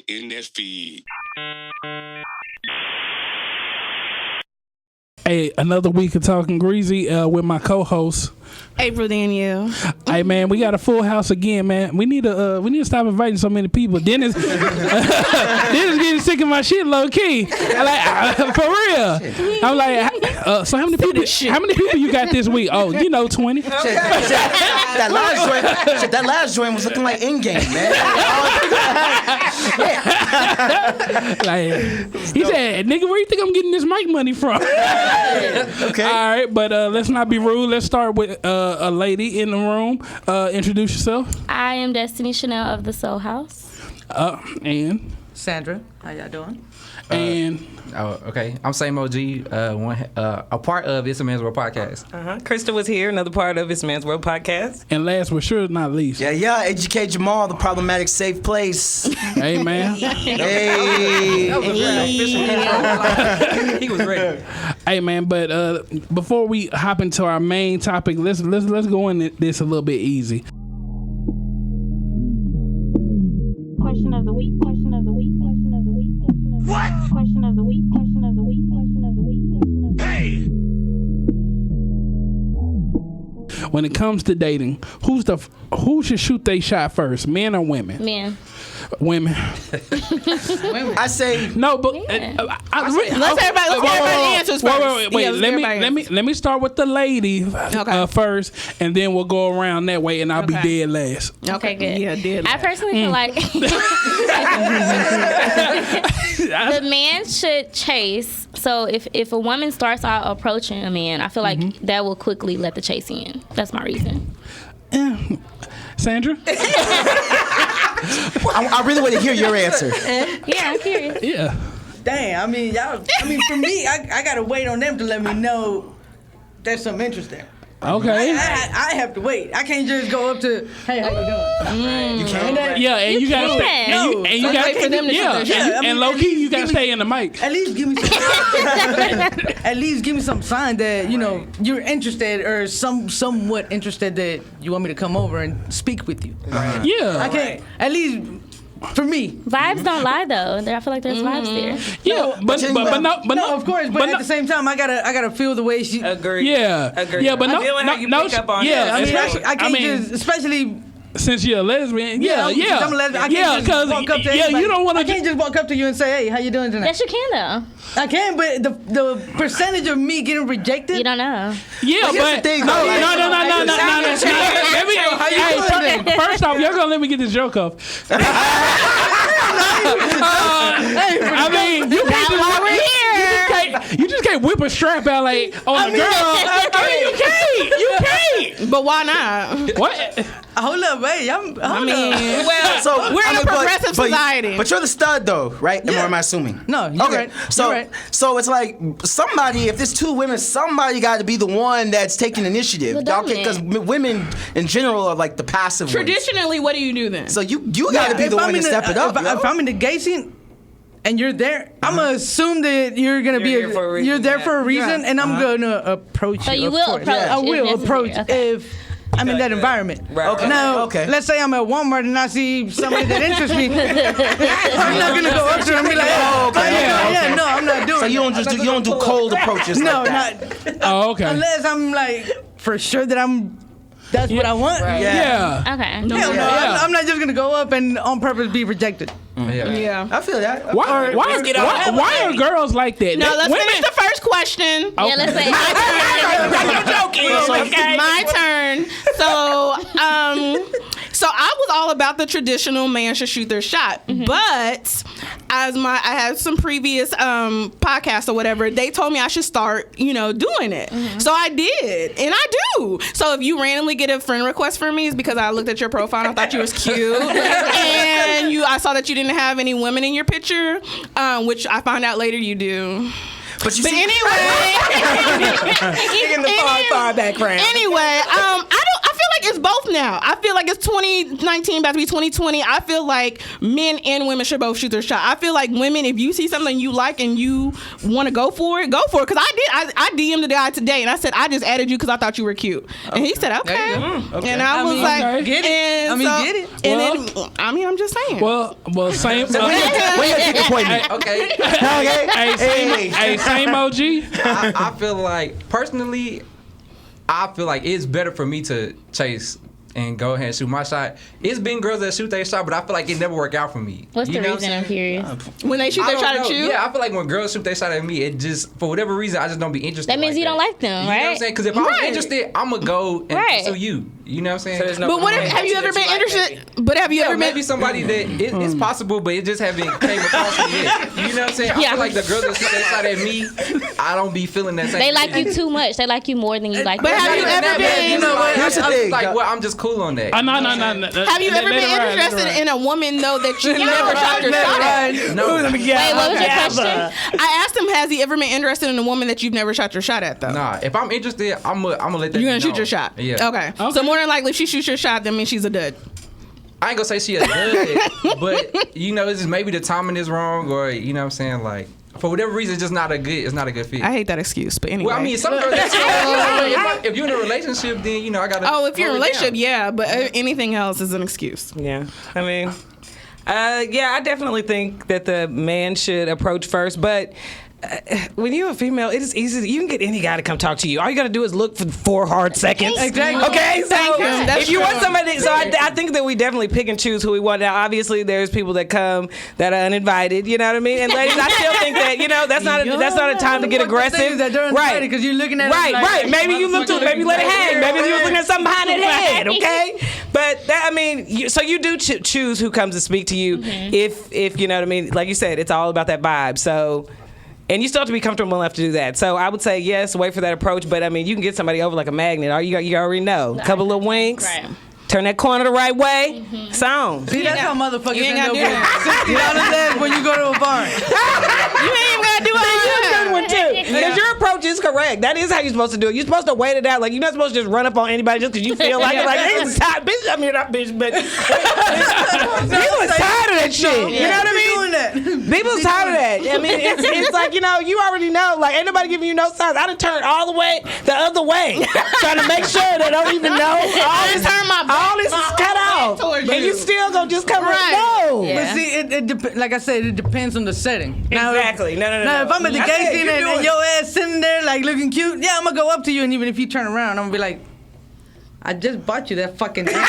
in that feed. Hey, another week of Talking Greasy with my co-host April Danielle. Hey man, we got a full house again, man. We need to stop inviting so many people. Dennis getting sick of my shit, low key. I'm like, for real. I'm like, so how many people you got this week? Oh, 20. That last joint was looking like in-game, man. Like, he said, nigga, where you think I'm getting this mic money from? Okay. All right, but let's not be rude. Let's start with a lady in the room. Introduce yourself. I am Destinee Chanel of the Soul House. And Sandra, how y'all doing? And okay. I'm Same OG. A part of It's a Man's World podcast. Krista was here, another part of It's a Man's World podcast. and last but sure not least. Yeah. Ejike Jamal, the problematic safe place. Hey man. Hey. He was ready. Hey man, but before we hop into our main topic, let's go in this a little bit easy. Question of the week. Question of the week. Question of the week. Question of the week. What? Question of the week. Question of the week. Question of the week. Question of the week. Hey. When it comes to dating, who should shoot they shot first, men or women? Men. Women. I say No, but Let's everybody answers first. Wait. Yeah, Let me start with the lady first, and then we'll go around that way, and I'll be dead last. Okay, good. Yeah, dead. I personally feel like the man should chase. So if a woman starts out approaching a man, I feel like that will quickly let the chase in. That's my reason. Sandra? I really want to hear your answer. Yeah, I'm curious. Yeah. Damn, for me, I gotta wait on them to let me know there's some interest there. Okay. I have to wait. I can't just go up to, hey, how you doing? You can. Yeah, and you gotta stay. can. And you gotta for them to shoot their shot. and low key, you gotta stay in the mic. At least give me some. At least give me some sign that you're interested or somewhat interested that you want me to come over and speak with you. Yeah. I can't. At least for me. Vibes don't lie though. I feel like there's vibes there. Yeah, but No, of course. But at the same time, I gotta feel the way she. Agreed. Yeah. Agreed. Yeah, but I feel like how you pick up on yeah, I mean, especially, I can't just, especially. since you're a lesbian, I'm a lesbian. I can't just walk up to anybody. you don't want I can't just walk up to you and say, "Hey, how you doing tonight?" Yes, you can though. I can, but the percentage of me getting rejected. You don't know. Yeah, but thing, no. though. First off, you're gonna let me get this joke off. I mean, you just can't whip a strap out like on a girl. You can't. But why not? What? Hold up, hey, So We're in a progressive society. But you're the stud, though, right? Or am I assuming? No, you're right. So, You're right. so it's like somebody. If there's two women, somebody got to be the one that's taking initiative. The dominant. Because women in general are like the passive ones. Traditionally, what do you do then? So you got to be the one to step it up. If I'm in the gay scene and you're there, I'm gonna assume that you're gonna be here for a reason, you're there for a reason, and I'm gonna approach So you. you of will course. approach I if will necessary. approach Okay. if I'm in that environment. Right. Okay. Now, Okay. let's say I'm at Walmart and I see somebody that interests me. I'm not gonna go up to them and be like, no, I'm not doing. So you don't do cold approaches. No, like that. not Oh, okay. unless I'm like for sure that that's what I want. Right. Yeah. Okay. Hell no, Yeah. I'm not just gonna go up and on purpose be rejected. Yeah. I feel that. Why are girls like that? No, let's Women- finish the first question. Yeah, let's say. My turn. So I was all about the traditional man should shoot their shot, but I had some previous podcasts or whatever. They told me I should start, doing it. So I did, and I do. So if you randomly get a friend request from me, it's because I looked at your profile and I thought you was cute, and I saw that you didn't have any women in your picture, which I found out later you do. But Anyway, in the far background. Anyway, I feel like it's both now. I feel like it's 2019 about to be 2020. I feel like men and women should both shoot their shot. I feel like women, if you see something you like and you want to go for it, go for it. Because I DM'd the guy today and I said, I just added you because I thought you were cute. And he said, okay. And I was like, get it. get it. And then, I'm just saying. Well, same. When you take an appointment. Okay. Hey, same OG. I feel like, personally, it's better for me to chase and go ahead and shoot my shot. It's been girls that shoot their shot, but I feel like it never worked out for me. What's the reason? I'm curious. When they shoot their shot at you? Yeah, I feel like when girls shoot their shot at me, it just, for whatever reason, I just don't be interested. That means you don't like them, right? You know what I'm saying? Because if I'm interested, I'm going to go and pursue you. You know what I'm saying? So there's no But what have you ever been interested? But have you ever been? Maybe somebody that it's possible, but it just haven't came across me yet. You know what I'm saying? I feel like the girls that shoot their shot at me, I don't be feeling that same. They like you too much. They like you more than you like But them. have you ever been? You know what? Here's the thing. I'm just cool on that. No. Have you ever been interested in a woman though that you never shot your shot at? No. Wait, what was your question? I asked him, has he ever been interested in a woman that you've never shot your shot at though? Nah, if I'm interested, I'm gonna let that. You're gonna be shoot known. your shot. Yeah. Okay. So more than likely, if she shoots your shot, that means she's a dud. I ain't gonna say she a dud, but it's just maybe the timing is wrong, or you know what I'm saying, like for whatever reason, it's just not a good fit. I hate that excuse, but anyway. Well, I mean, some girls. If you're in a relationship, then I gotta. Oh, if you're in a hold it relationship, down. yeah, but anything else is an excuse. Yeah, I mean, I definitely think that the man should approach first, but when you're a female, it is easy. You can get any guy to come talk to you. All you got to do is look for 4 hard seconds. Exactly. Okay, so That's if you want true. somebody, so I think that we definitely pick and choose who we want. Now, obviously, there's people that come that are uninvited. You know what I mean? And ladies, I still think that that's not a time to get aggressive. That they're Right. because you're looking at Right, it like, right. Maybe you look to, maybe let it hang. Maybe you was looking at something behind that head. Okay, but that, I mean, so you do choose who comes to speak to you. If you know what I mean. Like you said, it's all about that vibe. So. And you still have to be comfortable enough to do that. So I would say yes, wait for that approach. But I mean, you can get somebody over like a magnet. You already know. A couple little winks. Right. Turn that corner the right way. Sound. See, that's how motherfuckers You ain't end up gotta do with $60 when you go to a bar. You ain't even gotta do all that. Good one too. Because your approach is correct. That is how you're supposed to do it. You're supposed to wait it out. Like you're not supposed to just run up on anybody just because you feel like it. Like this is tired, bitch. I mean not bitch, but people are tired of that shit. You know what I mean? Doing that. People's tired of that. I mean, it's like, you already know. Like, ain't nobody giving you no signs. I done turned all the way the other way, trying to make sure they don't even know. All this is cut off. And you still gonna just come right. No. But see, it like I said, it depends on the setting. Exactly. No. Now, if I'm at the I gay said, scene you're and doing- your ass sitting there like looking cute, yeah, I'm gonna go up to you, and even if you turn around, I'm gonna be like, I just bought you that fucking bitch. And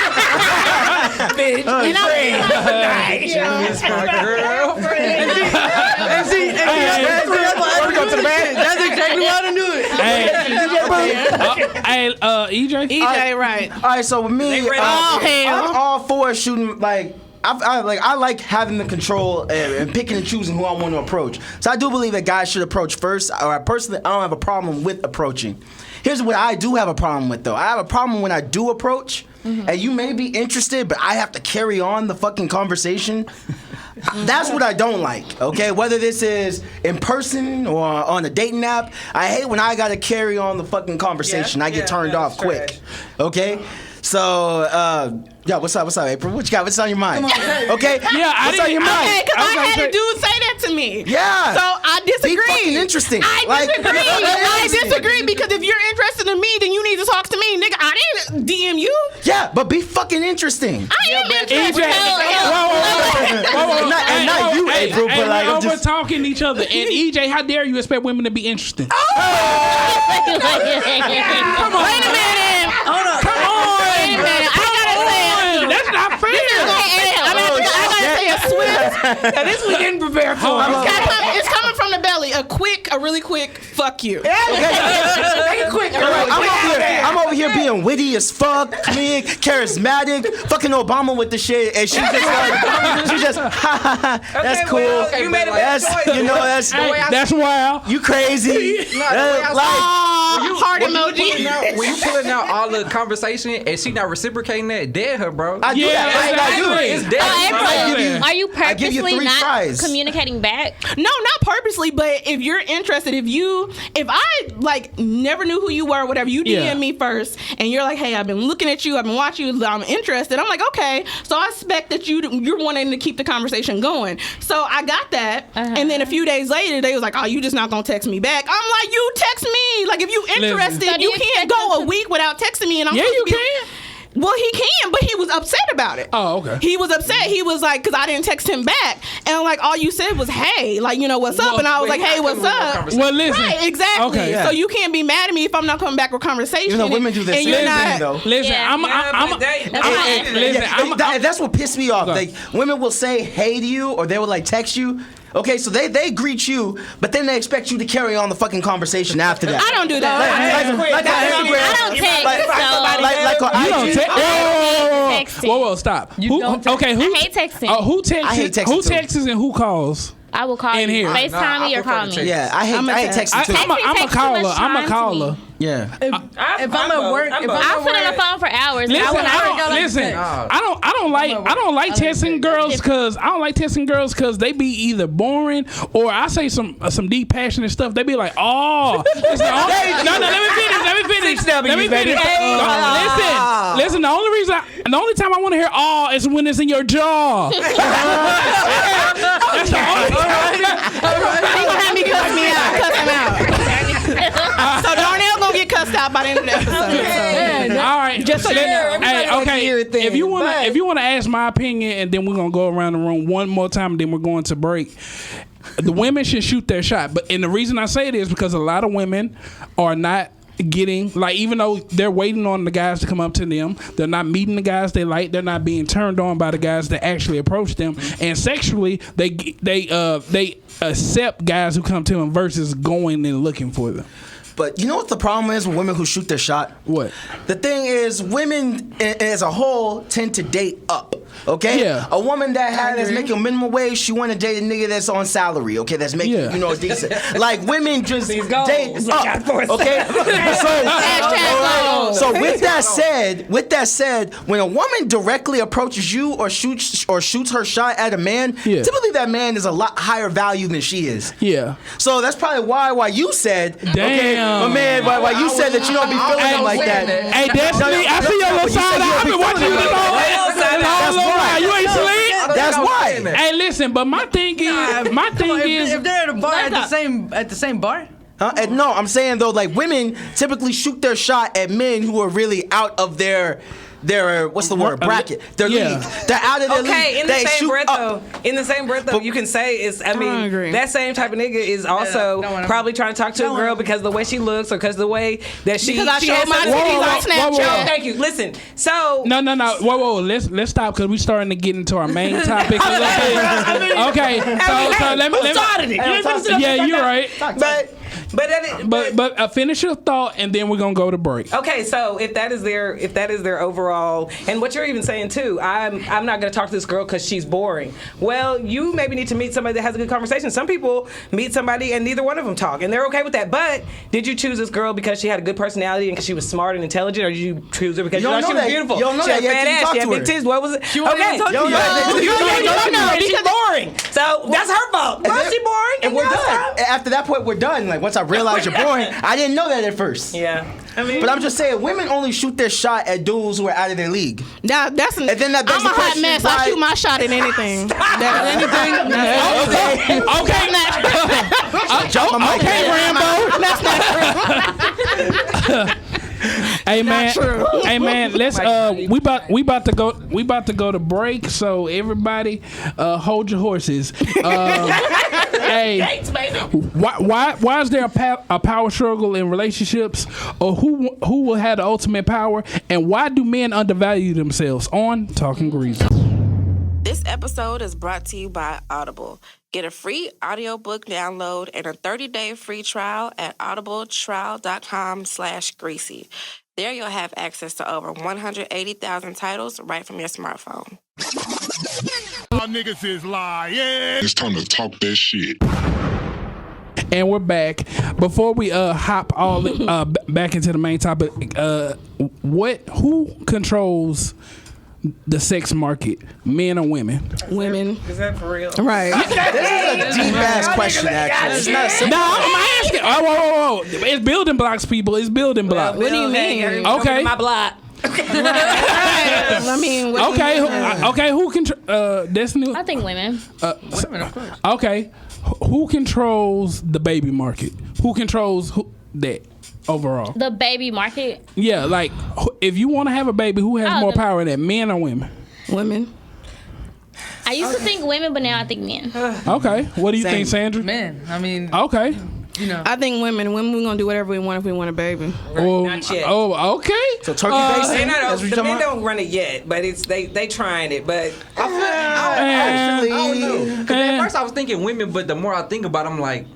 see, that's exactly why I didn't do it. Hey, EJ. EJ, right. All right, so with me, I'm all for shooting. Like I like having the control and picking and choosing who I want to approach. So I do believe that guys should approach first. Or personally, I don't have a problem with approaching. Here's what I do have a problem with, though. I have a problem when I do approach, and you may be interested, but I have to carry on the fucking conversation. That's what I don't like, okay? Whether this is in person or on a dating app, I hate when I gotta carry on the fucking conversation. I get turned off quick, okay? So, yeah, what's up, April? What you got? What's on your mind? Okay? Yeah, what's on your mind? Okay, because I had a dude say that to me. Yeah. So I disagree. Be fucking interesting. I disagree because if you're interested in me, then you need to talk to me, nigga. I didn't DM you. Yeah, but be fucking interesting. I am interested. And not you, April, but like I'm we're just. talking to each other. And EJ, how dare you expect women to be interesting? Come on. Wait a minute. Hold on. Come on. Wait a minute. I gotta say it. That's not fair. I gotta say a swift. Now, this we didn't prepare for. It's coming from the belly. A really quick fuck you. Make it quick. I'm over here being witty as fuck, click, charismatic, fucking Obama with the shit, and she's just like, that's cool. well, you made a bad That's choice. That's wild. you crazy. Heart emoji. When you pulling out all the conversation and she not reciprocating that, dead her, bro. I do that. Yeah, I do. It's dead. Are you I give you purposely 3 not tries. communicating back? No, not purposely, but if you're interested, if I like never knew who you were, whatever, you DM me first, and you're like, hey, I've been looking at you, I've been watching you, I'm interested. I'm like, okay, so I expect that you're wanting to keep the conversation going. So I got that, and then a few days later, they was like, oh, you just not gonna text me back. I'm like, you text me, like if you interested, So you can't go a week without texting me, and I'm you can. Well, he can, but he was upset about it. Oh, okay. He was upset. He was like, because I didn't text him back. And I'm like, all you said was, hey, like, what's up? And I was like, hey, what's up? Well, listen. Right, exactly. Okay. So you can't be mad at me if I'm not coming back with conversation. You know, women do the and same you're thing, not, though. Listen, That's what pissed me off. Like, women will say hey to you, or they will like text you. Okay, so they greet you, but then they expect you to carry on the fucking conversation after that. I don't do that. I don't text. I don't text. You don't text. Whoa, stop. don't text. Okay, I hate texting. Who texts? I hate texting Who too. texts and who calls? I will call In you. here. FaceTime me or call me. Yeah, I hate texting too. I'm a caller. I'm a caller. Yeah. If I'm at work, I'll sit on the phone for hours. Listen, I will not go like listen. that. I don't like testing girls because they be either boring or I say some deep passionate stuff. They be like, oh, it's the only, let me finish. Listen. The only time I want to hear oh is when it's in your jaw. That's the only time. He gonna have me cuss me out. Cuss him out. So Darnell gonna get cussed out by the end of the episode. All right, Just so you know. If you wanna ask my opinion, and then we're gonna go around the room one more time, and then we're going to break. The women should shoot their shot, and the reason I say it is because a lot of women are not getting, like, even though they're waiting on the guys to come up to them, they're not meeting the guys they like, they're not being turned on by the guys that actually approach them, and sexually they accept guys who come to them versus going and looking for them. But you know what the problem is with women who shoot their shot? What? The thing is, women as a whole tend to date up. Okay? Yeah. A woman that's making minimum wage, she want to date a nigga that's on salary. Okay? That's making, decent. Like, women just date up. Okay? So with that said, when a woman directly approaches you or shoots her shot at a man, typically that man is a lot higher value than she is. Yeah. So that's probably why you said, damn. my man, why you said that you don't be feeling them like that. Hey, Destinee, I see your little side. I've been watching you this whole while. You ain't sleep. That's why. Hey, listen, but my thing is, if they're at a bar at the same bar. No, I'm saying though, like, women typically shoot their shot at men who are really out of their what's the word, bracket, their league. They're out of their league. Okay, in the same breath though, you can say that same type of nigga is also probably trying to talk to a girl because of the way she looks or because of the way that she I show my titties on Snapchat. Thank you. Listen, so no. Whoa. Let's stop because we're starting to get into our main topic. Okay, so let me. Started it. Yeah, you're right. But finish your thought and then we're gonna go to break. Okay, so if that is their overall, and what you're even saying too, I'm not gonna talk to this girl because she's boring. Well, you maybe need to meet somebody that has a good conversation. Some people meet somebody and neither one of them talk, and they're okay with that. But did you choose this girl because she had a good personality and because she was smart and intelligent, or did you choose her because you thought she was beautiful? You don't know she had fat ass, she had big titties. What was it? She wanted to talk to you. You don't know because she's boring. So that's her fault. Well, she's boring, and we're done. After that point, we're done. Like, once I realized you're boring, I didn't know that at first. Yeah. But I'm just saying, women only shoot their shot at dudes who are out of their league. And then I'm a hot mess. I shoot my shot at anything. Okay, Rambo. Hey man, let's we about to go to break, so everybody hold your horses. Hey, why is there a power struggle in relationships, or who will have the ultimate power, and why do men undervalue themselves? On Talking Greasy. This episode is brought to you by Audible. Get a free audiobook download and a 30-day free trial at audibletrial.com/greasy. There you'll have access to over 180,000 titles right from your smartphone. Y'all niggas is lying. It's time to talk that shit. And we're back. Before we hop all back into the main topic, who controls the sex market, men or women? Women. Is that for real? Right. This is a deep ass question, actually. It's not a simple. No, I'm asking. Whoa. It's building blocks, people. It's building blocks. What do you mean? Okay. My block. I mean, what do you mean? Okay. Who can Destinee? I think women. Women, of course. Okay. Who controls the baby market? Who controls that overall? The baby market. Yeah, like if you want to have a baby, who has more power in that, men or women? Women. I used to think women, but now I think men. Okay. What do you think, Sandra? Man, I mean, Okay. you know. I think women. Women, we're gonna do whatever we want if we want a baby. Not yet. Oh, okay. So turkey based. They not, That's what the you're men talking about? don't run it yet, but it's they trying it. But I don't know. Because Eh. at first I was thinking women, but the more I think about it, I'm like,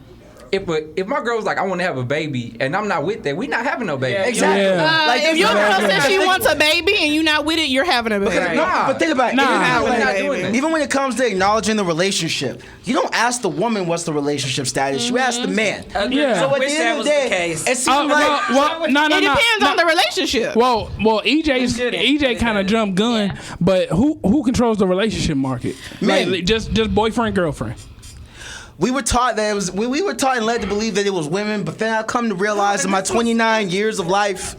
if my girl was like, I want to have a baby, and I'm not with that, we not having no baby. Exactly. Yeah. Like If your girl Exactly. says she wants a baby and you're not with it, you're having a baby. Nah. But think about it. Nah. Even, We're not like, doing that. even when it comes to acknowledging the relationship, you don't ask the woman what's the relationship status. You ask the man. Yeah. So at Wish the that end of was the the day, case. it seems like no. It depends on the relationship. Well, EJ kind of jumped gun, but who controls the relationship market? Men. Like, just boyfriend, girlfriend. we were taught that it was. We were taught and led to believe that it was women, but then I come to realize in my 29 years of life,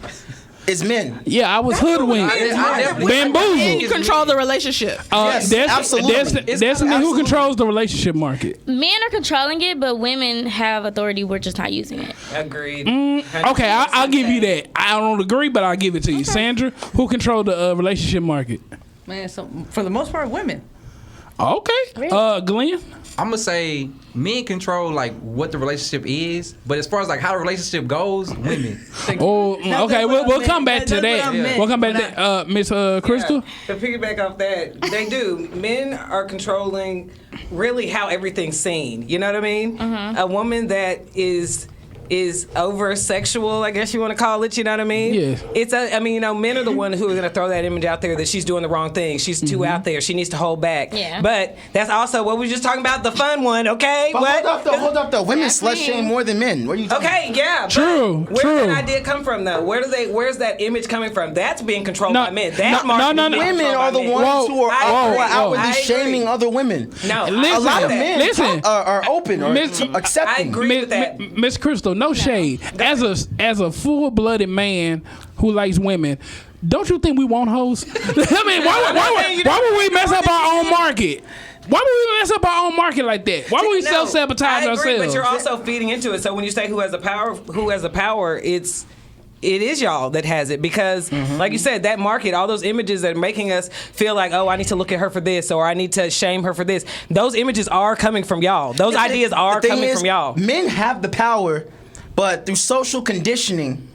it's men. Yeah, I was hoodwinked, And you bamboozled. control the relationship. Yes, absolutely. Destiny, who controls the relationship market? Men are controlling it, but women have authority. We're just not using it. agreed. Okay, I'll give you that. I don't agree, but I'll give it to you. Sandra, who controls the relationship market? Man, so for the most part, women. Okay. Glenn? I'm gonna say men control like what the relationship is, but as far as like how the relationship goes, women. Oh, okay. We'll come back to That's what that. I meant. We'll come back to that. Miss Crystal? To piggyback off that, they do. Men are controlling really how everything's seen. You know what I mean? A woman that is over sexual, I guess you want to call it. You know what I mean? Yeah. Men are the one who are going to throw that image out there that she's doing the wrong thing. She's too out there. She needs to hold back. Yeah. But that's also what we were just talking about, the fun one. Okay. But What? hold up though. Women slut shame more than men. What are you talking Okay, yeah. but True, Where's true. that idea come from, though? Where's that image coming from? That's being controlled No, by men. no, That no, market no, is no. being Women controlled are the by men. ones who are outwardly I agree. shaming other women. No, Listen, A lot of men listen. are open or Miss- accepting. I agree with that. Miss Crystal, no shade. As a full-blooded man who likes women, don't you think we want hoes? I mean, why would we mess up our own market? Why would we mess up our own market like that? Why would we self-sabotage I agree, ourselves? but you're also feeding into it. So when you say who has the power, it is y'all that has it because, like you said, that market, all those images that are making us feel like, oh, I need to look at her for this or I need to shame her for this. Those images are coming from y'all. Those ideas are The thing coming is, from y'all. Men have the power, but through social conditioning,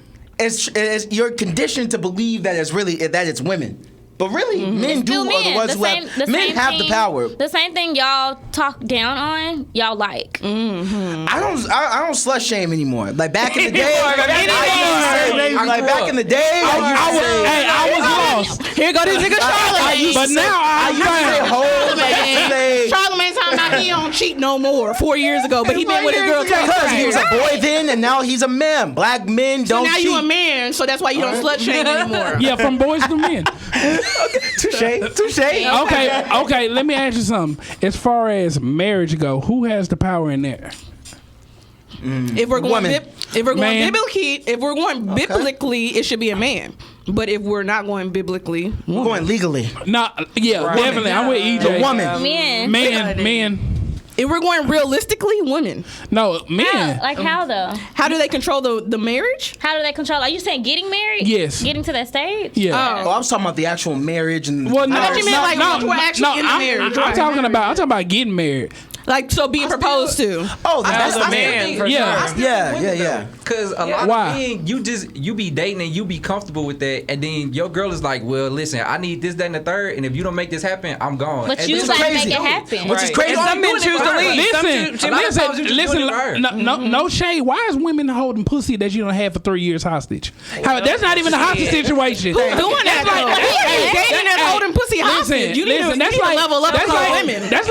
you're conditioned to believe that it's women. But really, men do Still are the men. ones The who same- have. the Men same have the thing- power. The same thing y'all talk down on, y'all like. I don't slut shame anymore. Like back in the day, Anymore. like back in the day, I was lost. Here go this nigga Charlamagne. But now I used to say hoes. I used to say Charlamagne talking about he don't cheat no more 4 years ago, but he been with his girl 20 because he was a times. boy then, and now he's a man. Black men So don't now cheat. you a man, so that's why you don't slut shame anymore. Yeah, from boys to men. Touche. Okay. Let me ask you something. As far as marriage go, who has the power in there? If we're going, Woman. Man. biblically, it should be a man. But if we're not going biblically, We're going legally. No, yeah, definitely. I'm with EJ. The woman. Men. Man. if we're going realistically, women. No, men. How? Like how though? How do they control the marriage? How do they control? Are you saying getting married? Yes. Getting to that stage? Yeah. Oh, I was talking about the actual marriage and. Well, no, I thought you meant no, like no, once we're actually in the marriage, I'm right? talking about getting married. Like, so being proposed to. Oh, that's As a man, for Yeah. sure. Yeah. Because a lot Why? of men, you be dating and you be comfortable with that, and then your girl is like, well, listen, I need this, that, and the third, and if you don't make this happen, I'm gone. But And you this gotta is make it crazy. happen. Which is crazy. And some men choose to leave. Some Listen, A lot of times you just doing it for her. no shade. Why is women holding pussy that you don't have for 3 years hostage? That's not even a hostage situation. Who's doing that though? Who is dating and holding pussy hostage? You need to level up and call women. That's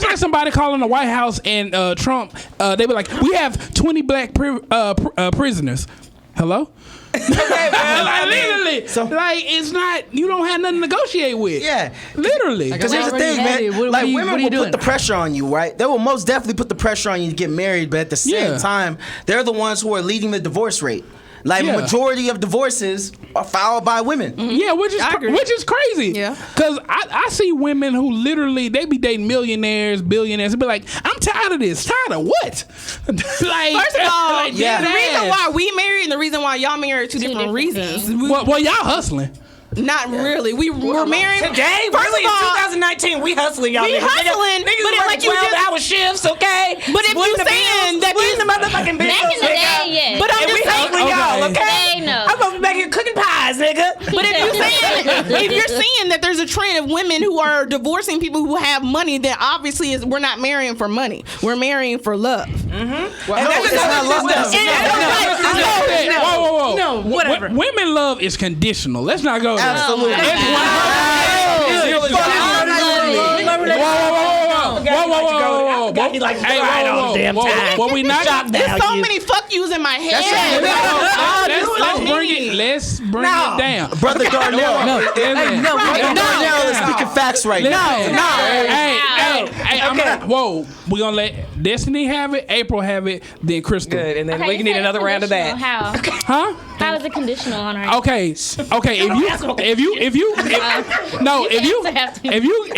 like somebody calling the White House and Trump. They were like, we have 20 black prisoners. Hello? Okay, well, Like literally, So- like it's not. You don't have nothing to negotiate with. Yeah. Literally. Because here's the already thing, had man. it. What Like are you women will doing? put the pressure on you, right? They will most definitely put the pressure on you to get married, but at the same Yeah. time, they're the ones who are leading the divorce rate. Like Yeah. majority of divorces are filed by women. Yeah, which is crazy. Yeah. Cause I see women who literally they be dating millionaires, billionaires, and be like, I'm tired of this. Tired of what? Like, First of all, like, the dead reason ass. why we married and the reason why y'all married are two different reasons. Well, y'all hustling. Not really. We were married today, First really, of in all, 2019, we hustling, y'all. We niggas. hustling, niggas but it work like you 12-hour shifts, okay? But if you saying that these the motherfucking bills, Back in the nigga. day, yes. But I'm And we just saying, hustling y'all, okay? Today, no. I'm gonna be back here cooking pies, nigga. but if you're saying that there's a trend of women who are divorcing people who have money, then obviously we're not marrying for money. We're marrying for love. Well, no, it's not love. Whoa. No, whatever. Women love is conditional. Let's not go there. Absolutely. It's Whoa. Got me like right all the damn time. What we not Shut There's down, so you. many fuck yous in my head. Let's bring it down. Brother Darnell. Brother Darnell is speaking facts right now. Whoa, we're gonna let Destinee have it, April have it, then Krista. Good, and then Okay, we you need said another round of that. How? Huh? How is it conditional on her? Okay.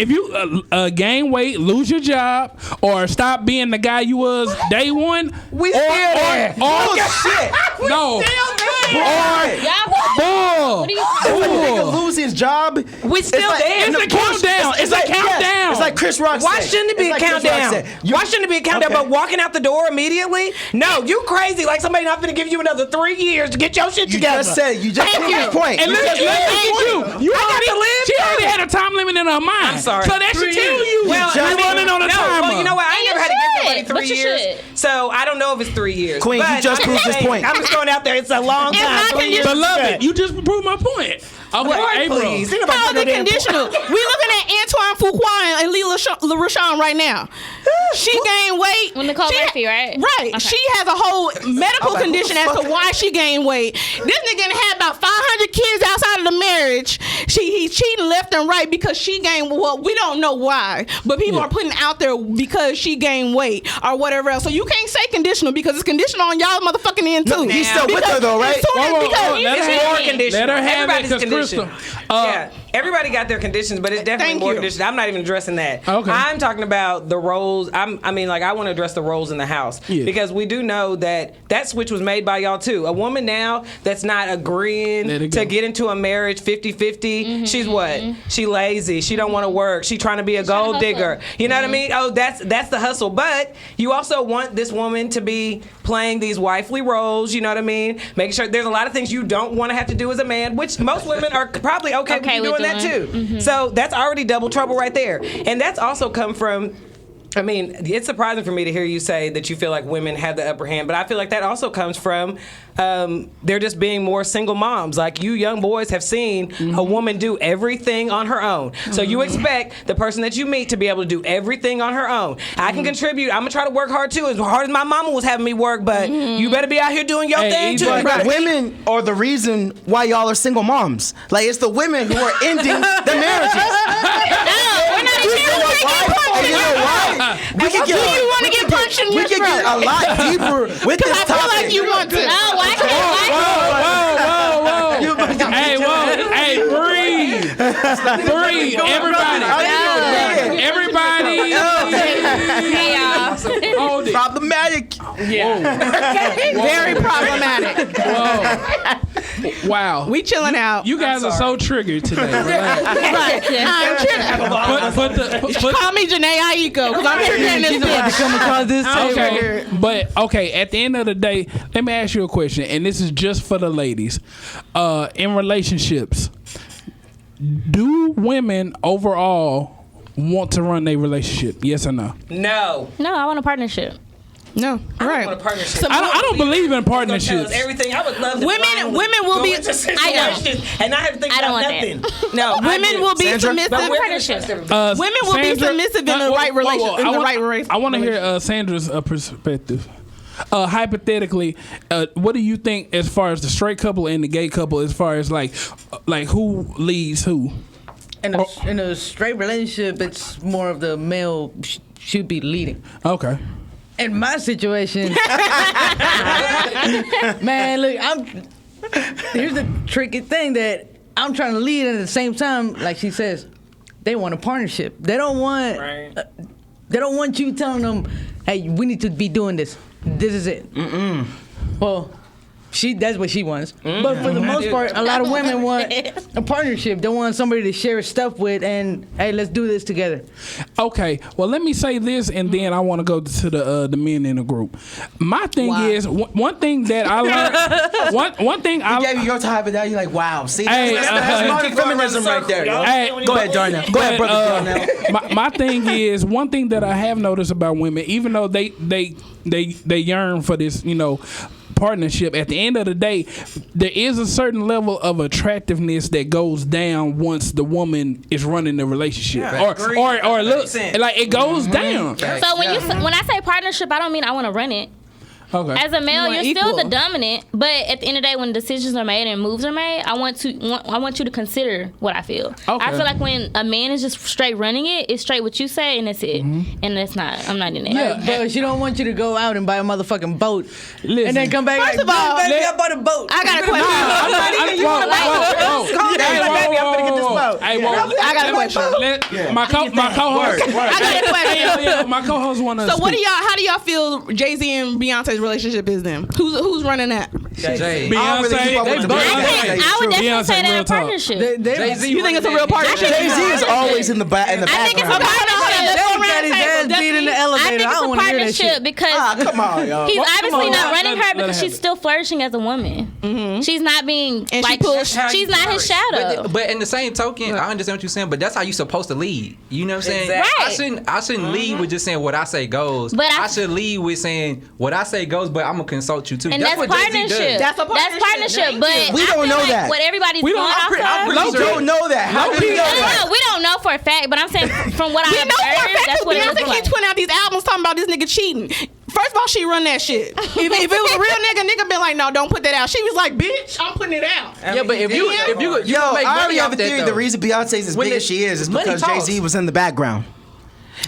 If you gain weight, lose your job, or stop being the guy you was day one, We still there. Shit. No. Y'all, what are you Nigga lose his job. We still there. It's a countdown. It's a countdown. It's like Chris Rock Why said. shouldn't it be It's a like Chris Rock countdown? said. Why shouldn't it be a countdown? Okay. But walking out the door immediately? No, you crazy. Like somebody not gonna give you another 3 years to get your shit You together. just said. You just proved your point. And You look just at proved you. your point. She already had a time limit in her mind. I'm sorry. So that should tell you. Well, She's running on a timer. Well, you know what? I ain't You never had to give should. nobody But 3 you years. should. So I don't know if it's 3 years. Queen, you But just I'm proved this saying, point. I'm just throwing out there. It's a long It's time. not 3 years. Beloved, you just proved my point. Okay, Lord, April. please. Think about How is putting it them damn- conditional? We looking at Antoine Fuqua and Lee LaRochon right now. She gained weight. When Nicole She- Murphy, right? Right. Okay. She has a whole medical Okay, condition who the as to fuck- why she gained weight. This nigga done had about 500 kids outside of the marriage. He's cheating left and right because she gained. Well, we don't know why, but people are putting out there because she gained weight or whatever else. So you can't say conditional because it's conditional on y'all motherfucking end too. He's still with her though, right? As soon as- Whoa, because let It's her more have it. conditional. Let her have Everybody's it, 'cause conditional. Yeah, everybody got their conditions, but it's definitely Thank more you. conditional. I'm not even addressing that. Okay. I'm talking about the roles. I want to address the roles in the house Yeah. because we do know that switch was made by y'all too. A woman now that's not Let agreeing it to go. get into a marriage 50-50, she's what? She lazy. She don't want to work. She trying to be a trying to gold hustle. digger. You know what I mean? Oh, that's the hustle. But you also want this woman to be playing these wifely roles. You know what I mean? Making sure there's a lot of things you don't want to have to do as a man, which most women are probably okay with you with doing that too. So that's already double trouble right there. And that's also come from, I mean, it's surprising for me to hear you say that you feel like women have the upper hand, but I feel like that also comes from they're just being more single moms. Like you young boys have seen a woman do everything on her own. So you expect the person that you meet to be able to do everything on her own. I can contribute. I'm going to try to work hard too, as hard as my mama was having me work, but you better be out here doing your thing too. But women are the reason why y'all are single moms. Like it's the women who are ending the marriages. we're not You know why? And you know why? We can Do you want to get punched in we your can get a throat? lot deeper with this I feel topic. like you want to. Oh, why can't Hey, breathe. Breathe. Everybody. Hey, y'all. Hold it. Problematic. Very problematic. Whoa. Wow. We chilling out. You guys are so triggered today. Relax. Right. I'm tripping. Call me Janae Aiko because I'm triggered in this bitch. Come across this. Okay, but okay. At the end of the day, let me ask you a question, and this is just for the ladies. In relationships, do women overall want to run their relationship? Yes or no? No. No, I want a partnership. No, I want a partnership. I don't believe in Tell us partnerships. everything. I would love to Women will be. I don't. and I have to think I don't about want nothing. No, Women will be submissive. But we're Partnership. Women will be submissive in the right relationship. In the right relationship. I want to hear Sandra's perspective. hypothetically, what do you think as far as the straight couple and the gay couple, as far as like who leads who? In a straight relationship, it's more of the male should be leading. Okay. In my situation, man, look, here's the tricky thing that I'm trying to lead, and at the same time, like she says, they want a partnership. They don't want you telling them, hey, we need to be doing this. This is it. Well, that's what she wants. But for the most part, a lot of women want a partnership. They want somebody to share stuff with, and hey, let's do this together. Okay, well, let me say this, and then I want to go to the men in the group. My thing is, one thing that I learned, one thing I gave you your type, and now you're like, wow, see, hey, that's modern feminism right there. Hey, go ahead, Darnell. Go ahead, brother Darnell. My thing is, one thing that I have noticed about women, even though they yearn for this, partnership, at the end of the day, there is a certain level of attractiveness that goes down once the woman is running the relationship, or look, like it goes down. So when I say partnership, I don't mean I want to run it. Okay. As a male, you're still the dominant, but at the end of the day, when decisions are made and moves are made, I want you to consider what I feel. Okay. I feel like when a man is just straight running it, it's straight what you say and that's it. And that's not. I'm not in it. Yeah, but she don't want you to go out and buy a motherfucking boat and then come back. First of all, baby, I bought a boat. I got a question. I got a question. My co-host. I got a question. My co-host want to. So how do y'all feel Jay-Z and Beyonce's relationship is then? Who's running that? Jay. I would definitely say that a partnership. You think it's a real partnership? Jay-Z is always in the background. I think it's a partnership because come on, y'all. he's obviously not running her because she's still flourishing as a woman. She's not being she's not his shadow. But in the same token, I understand what you're saying, but that's how you're supposed to lead. You know what I'm saying? Right. I shouldn't lead with just saying what I say goes. But I should lead with saying what I say goes, but I'm gonna consult you too. And that's what partnership. Jay-Z does. That's partnership. But we don't know that. What everybody's going off of. We don't know that. How do we know that? We don't know for a fact, but I'm saying from what I observed, that's what it looks like. Beyonce keeps putting out these albums talking about this nigga cheating. First of all, she run that shit. If it was a real nigga been like, no, don't put that out. She was like, bitch, I'm putting it out. Yeah, but if you make I already money have off a theory. that, The reason Beyonce's as big as she is because Jay-Z was in the background.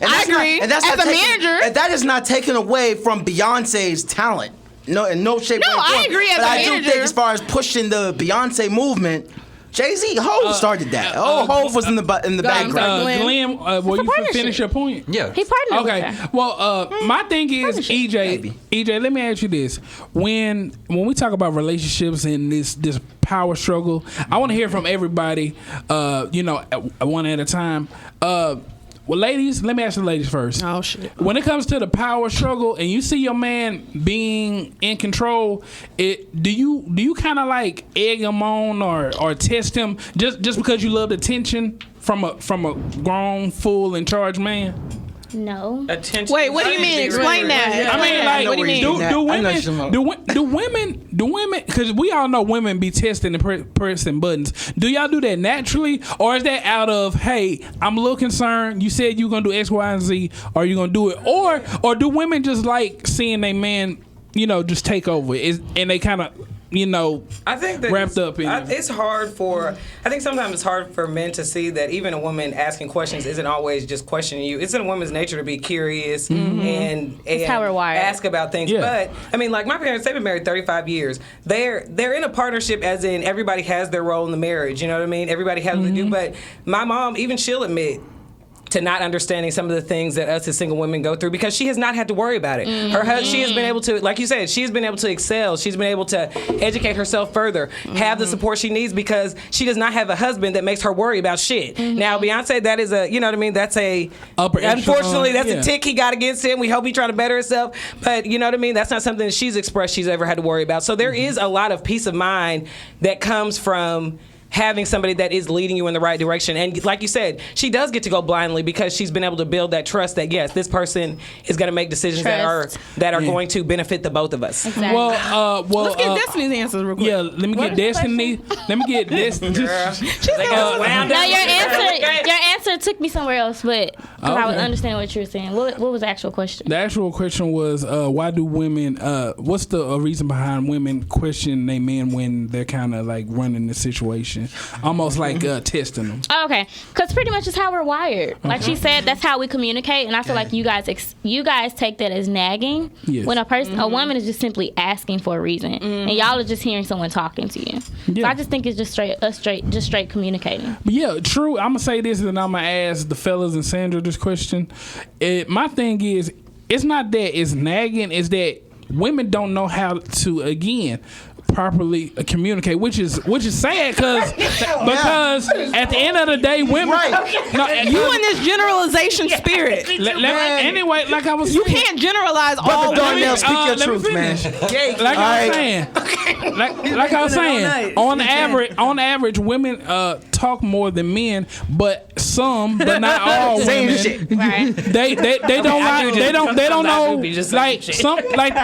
And I agree. As a manager, and that is not taken away from Beyonce's talent. No, in no shape. No, I agree. But I do think, as far as pushing the Beyonce movement, Jay-Z, Hov started that. Hov was in the background. Glenn, will you finish your point? Yeah. He partnered with Okay. her. Well, my thing is, EJ, let me ask you this: when we talk about relationships and this power struggle, I want to hear from everybody. One at a time. Well, ladies, let me ask the ladies first. Oh shit! When it comes to the power struggle, and you see your man being in control, do you kind of like egg him on or test him just because you love the attention from a grown, full, in charge man? No. Attention. Wait, what do you mean? Explain that. I mean, like, what do you mean? Do women? Because we all know women be testing and pressing buttons. Do y'all do that naturally, or is that out of, hey, I'm a little concerned. You said you gonna do X, Y, and Z. Are you gonna do it, or do women just like seeing their man, just take over? And they kind of, I think that wrapped up in it. It's hard for. I think sometimes it's hard for men to see that even a woman asking questions isn't always just questioning you. It's in a woman's nature to be curious and how we're wired. Ask about things. Yeah. But I mean, like my parents, they've been married 35 years. They're in a partnership, as in everybody has their role in the marriage. You know what I mean? Everybody has what they do. But my mom, even she'll admit to not understanding some of the things that us as single women go through because she has not had to worry about it. She has been able to, like you said, she's been able to excel. She's been able to educate herself further, have the support she needs because she does not have a husband that makes her worry about shit. Now, Beyonce, that is a, that's a, unfortunately, that's a tick he got against him. We hope he trying to better himself. But, you know what I mean? That's not something that she's expressed she's ever had to worry about. So there is a lot of peace of mind that comes from having somebody that is leading you in the right direction. And like you said, she does get to go blindly because she's been able to build that trust that yes, this person is going to make decisions that are going to benefit the both of us. Exactly. Well, Let's get Destiny's answers real quick. Yeah, let me get Destiny. Let me get Destiny. No, your answer took me somewhere else, but because I would understand what you were saying. What was the actual question? The actual question was, why do women? What's the reason behind women question their men when they're kind of like running the situation, almost like testing them? Oh, okay, because pretty much it's how we're wired. Like she said, that's how we communicate, and I feel like you guys take that as nagging. Yes. When a woman is just simply asking for a reason, and y'all are just hearing someone talking to you. Yeah. So I just think it's just straight communicating. But yeah, true. I'm gonna say this, and I'm gonna ask the fellas and Sandra this question. My thing is, it's not that it's nagging; it's that women don't know how to properly communicate, which is sad because at the end of the day, women. You in this generalization spirit. Anyway, like I was saying, you can't generalize all women. Speak your truth, man. Like I was saying, like I was saying, on average, women talk more than men, but not all women. Shit. Right. They don't know like some like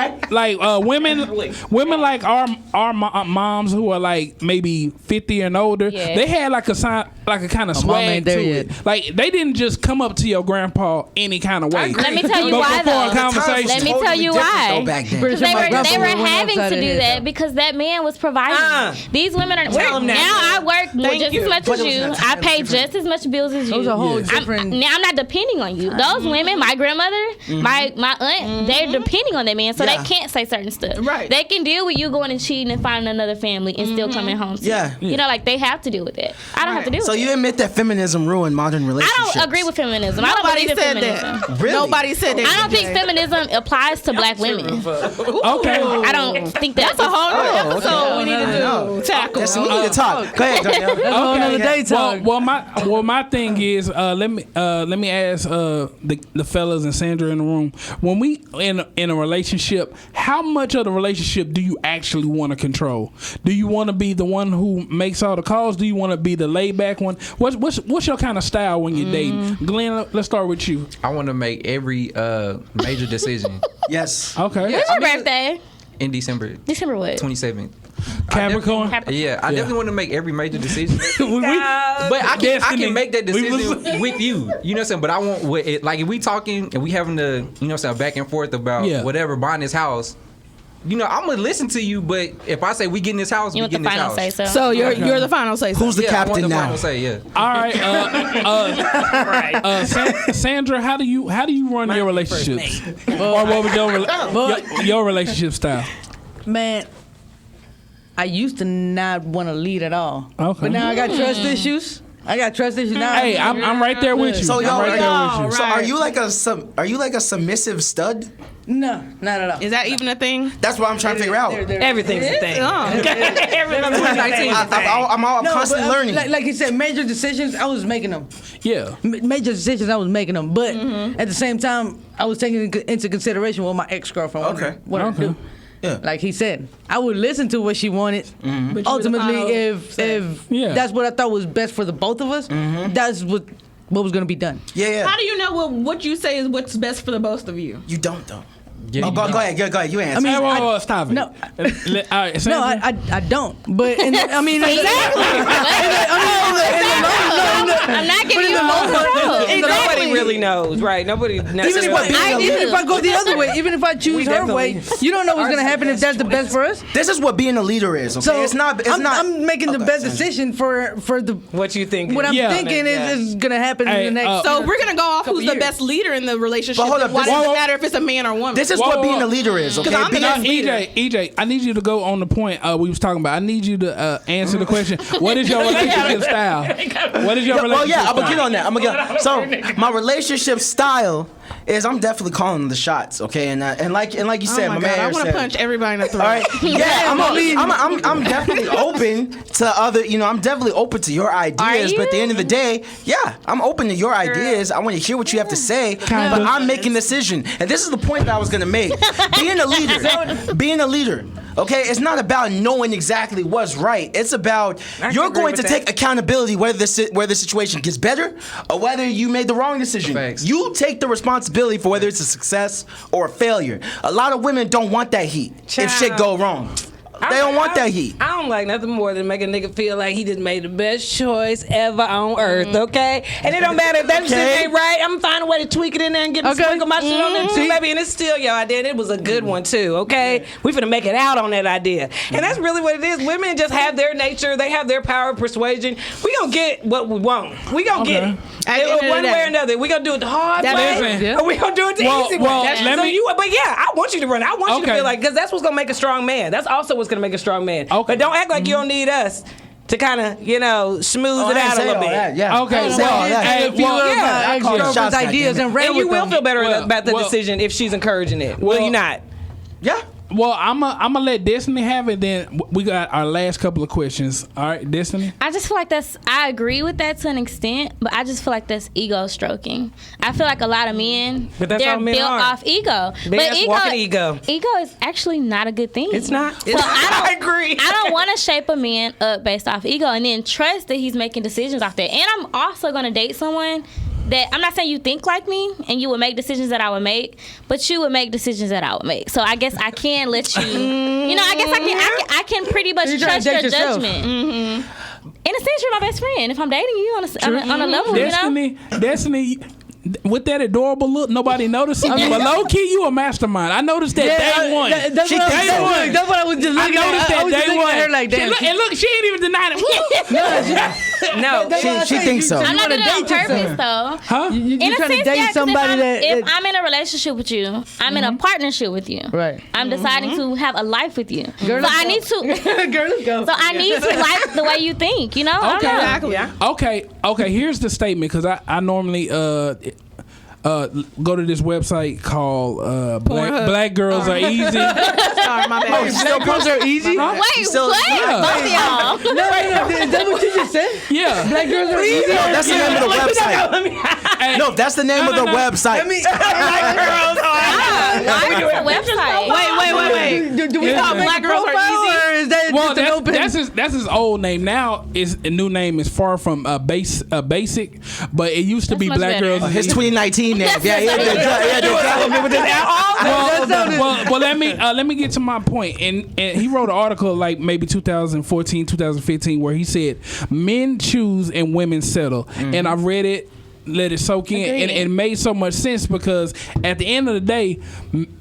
women like our moms who are like maybe 50 and older. Yeah. They had like a kind of swag to it. Like they didn't just come up to your grandpa any kind of way. Let me tell you why though. Let me tell you why. Because they were having to do that because that man was providing. These women are now I work just as much as you. I pay just as much bills as you. Those are whole different. Now I'm not depending on you. Those women, my grandmother, my aunt, they're depending on that man, so they can't say certain stuff. Right. They can deal with you going and cheating and finding another family and still coming home. You know, like they have to deal with it. I don't have to deal with it. So you admit that feminism ruined modern relationships? I don't agree with feminism. I don't believe in feminism. That. Really? Nobody said that. I don't think feminism applies to black women. Okay. I don't think that's a whole new episode we need to tackle. Yes, we need to talk. Go ahead, Danielle. That's a whole nother day talk. Well, my thing is, let me ask the fellas and Sandra in the room. When we in a relationship, how much of the relationship do you actually want to control? Do you want to be the one who makes all the calls? Do you want to be the laid back one? What's your kind of style when you're dating? Glenn, let's start with you. I want to make every major decision. Yes. Okay. When's your birthday? In December. December what? 27th. Capricorn. I definitely want to make every major decision. But I can make that decision with you. You know what I'm saying? But I want like if we talking and we having the you know what I'm saying back and forth about whatever buying this house. You know, I'm gonna listen to you, but if I say we get in this house, we get in this house. Say so. So you're the final say. Who's the captain I want the now? final say, All right. Sandra, how do you run your relationships? Or what was your relationship style? Man, I used to not want to lead at all. Okay. But now I got trust issues. Now. Hey, I'm right there with you. So I'm right there with you. So are you like a submissive stud? No, not at all. Is that even a thing? That's what I'm trying to figure out. Everything's a thing. I'm constantly learning. Like you said, major decisions, I was making them. Yeah. Major decisions, I was making them. But at the same time, I was taking into consideration what my ex-girlfriend wanted to do. Yeah. Like he said, I would listen to what she wanted. But ultimately, if that's what I thought was best for the both of us, that's what was going to be done. Yeah. How do you know what you say is what's best for the both of you? You don't though. Yeah, go ahead. You answer. I mean, stop it. No, all right, no, I don't. But I mean, I'm not giving you more control. Nobody really knows, right? Nobody necessarily. Even if I go the other way, even if I choose her way, you don't know what's going to happen if that's the best for us. This is what being a leader is. Okay? So it's not. I'm making the best decision for the what you think. What I'm thinking is going to happen in the next. So we're going to go off who's the best leader in the relationship. But hold up, why does it matter if it's a man or woman? This is what being a leader is. Okay. EJ, I need you to go on the point we was talking about. I need you to answer the question. What is your relationship style? What is your relationship style? I'm gonna get on that. So my relationship style is I'm definitely calling the shots. Okay, and like you said, my man. I want to punch everybody in the throat. All right. Yeah, I'm definitely open to other. You know, I'm definitely open to your ideas. But at the end of the day, I'm open to your ideas. I want to hear what you have to say. But I'm making a decision, and this is the point that I was gonna make. Being a leader, Okay, it's not about knowing exactly what's right. It's about you're going to take accountability whether the situation gets better or whether you made the wrong decision. Thanks. You take the responsibility for whether it's a success or a failure. A lot of women don't want that heat if shit go wrong. They don't want that heat. I don't like nothing more than make a nigga feel like he just made the best choice ever on earth, okay? And it don't matter if that shit ain't right. I'm gonna find a way to tweak it in there and get the sprinkle my shit on there too, baby. And it's still your idea. And it was a good one too, okay? We finna make it out on that idea. And that's really what it is. Women just have their nature. They have their power of persuasion. We gonna get what we want. We gonna get it. One way or another. We gonna do it the hard way, or we gonna do it the easy way. But yeah, I want you to run. I want you to feel like, because that's what's gonna make a strong man. That's also what's gonna make a strong man. But don't act like you don't need us to kind of, smooth it out a little bit. Okay. Ideas and you will feel better about the decision if she's encouraging it. Will you not? Yeah. Well, I'm gonna let Destinee have it. Then we got our last couple of questions. All right, Destinee. I just feel like I agree with that to an extent, but I just feel like that's ego stroking. I feel like a lot of men, they're built off ego. But ego is actually not a good thing. It's not. So I agree. I don't want to shape a man up based off ego and then trust that he's making decisions off that. And I'm also gonna date someone that, I'm not saying you think like me and you would make decisions that I would make, but you would make decisions that I would make. So I guess I can let you, I can pretty much trust your judgment. Mm-hmm. In a sense, you're my best friend. If I'm dating you on a level, Destiny, with that adorable look, nobody notices. But low key, you a mastermind. I noticed that day one. That's what I was just looking at. I noticed that day one. Her like that. And look, she ain't even denying it. No, she thinks so. I'm not doing it on purpose, though. Huh? You trying to date somebody if I'm in a relationship with you, I'm in a partnership with you. Right. I'm deciding to have a life with you. Girl, so I need to. Girl, let's go. So I need to like the way you think. You know. Okay. Exactly. Yeah. Okay. Here's the statement, because I normally go to this website called Black Girls Are Easy. Sorry, my bad. Black Girls Are Easy? Wait, what? Both of y'all. No. Is that what you just said? Yeah. Black Girls Are Easy? No, that's the name of the website. No, that's the name of the website. Black Girls Are website. Wait. Do we call Black Girls Are Easy? Or is that just an open? That's his old name. Now his new name is far from basic, but it used to be Black Girls Are Easy. His 2019 name. Well, let me get to my point. And he wrote an article like maybe 2014, 2015, where he said men choose and women settle. Mm-hmm. And I read it, let it soak in, and it made so much sense, because at the end of the day,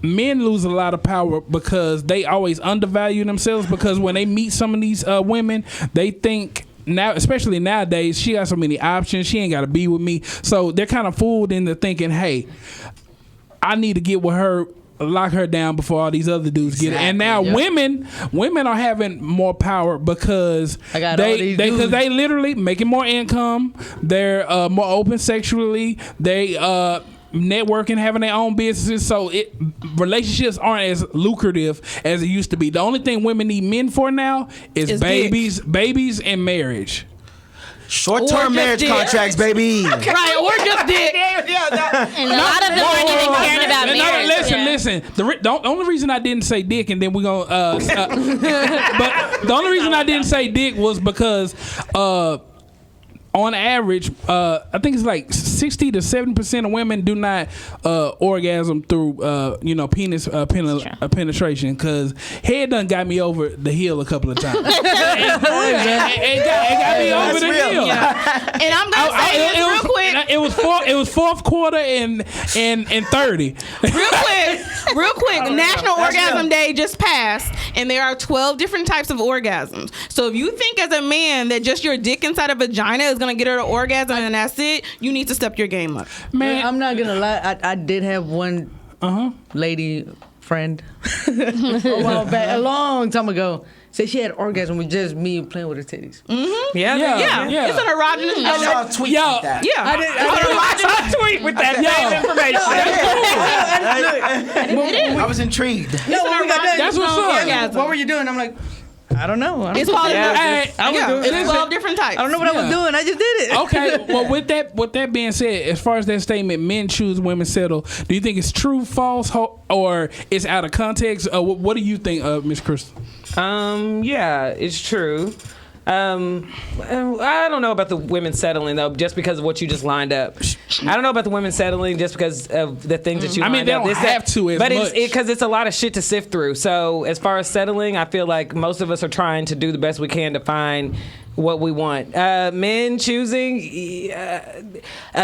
men lose a lot of power because they always undervalue themselves, because when they meet some of these women, they think, now, especially nowadays, she got so many options. She ain't got to be with me. So they're kind of fooled into thinking, hey, I need to get with her, lock her down before all these other dudes get it. And now women are having more power because they literally making more income. They're more open sexually. They networking, having their own businesses, so relationships aren't as lucrative as it used to be. The only thing women need men for now is babies and marriage. Short-term marriage contracts, baby. Right, or just dick. And a lot of them aren't even caring about marriage. Listen. The only reason I didn't say dick, and then we're going to... but the only reason I didn't say dick was because... on average, I think it's like 60 to 70% of women do not orgasm through, penis penetration, because head done got me over the hill a couple of times. it got me over the hill. Yeah. And I'm gonna say this real quick. It was fourth quarter and 30. Real quick. National Orgasm Day just passed, and there are 12 different types of orgasms. So if you think as a man that just your dick inside a vagina is gonna get her to orgasm and that's it, you need to step your game up. Man, I'm not gonna lie. I did have one lady friend a while back, a long time ago. Said she had orgasm with just me playing with her titties. Mm-hmm. Yeah. It's an erogenous. I saw a tweet with that. Yeah, I saw a tweet with that information. I was intrigued. No, that's what's up. What were you doing? I'm like, I don't know. It's called it's 12 different types. I don't know what I was doing. I just did it. Okay. Well, with that being said, as far as that statement, men choose, women settle. Do you think it's true, false, or it's out of context? What do you think, Miss Krista? Yeah, it's true. I don't know about the women settling though, just because of what you just lined up. I don't know about the women settling just because of the things that you lined up. They don't have to as much. But because it's a lot of shit to sift through. So as far as settling, I feel like most of us are trying to do the best we can to find what we want. Men choosing,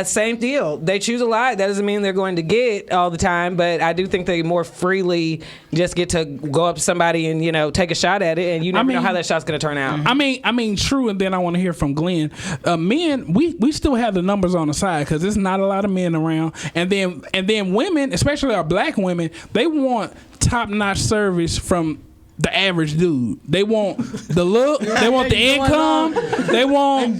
same deal. They choose a lot. That doesn't mean they're going to get all the time, but I do think they more freely just get to go up to somebody and take a shot at it, and you never know how that shot's going to turn out. I mean, true. And then I want to hear from Glenn. Men, we still have the numbers on the side because there's not a lot of men around, and then women, especially our black women, they want top-notch service from the average dude. They want the look. They want the income. They want